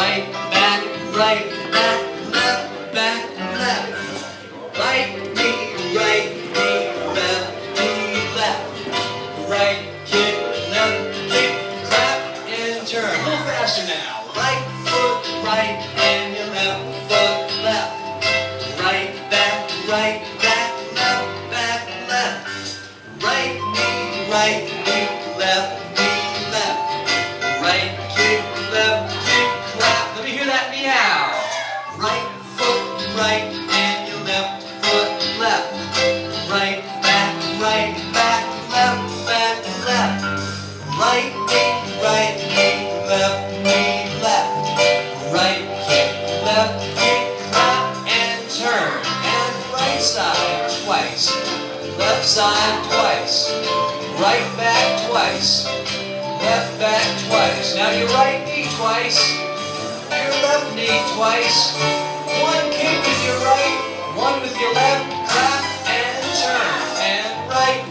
right, back, left, back, left. Right knee, left knee, left. Right kick, clap, and turn. A little faster now. Right foot right, and your left foot left. Right, back, left, back, left. Right knee, left knee, left. Right kick, clap. Let me hear that meow. Right foot right, and your left foot left. Right, back, left, back, left. Right knee, left knee, left. Right kick, clap, and turn. And right side twice. Left side twice. Right back twice. Left back twice. Now your right knee twice. Your left knee twice. One kick with your right, one with your left, clap and turn. And right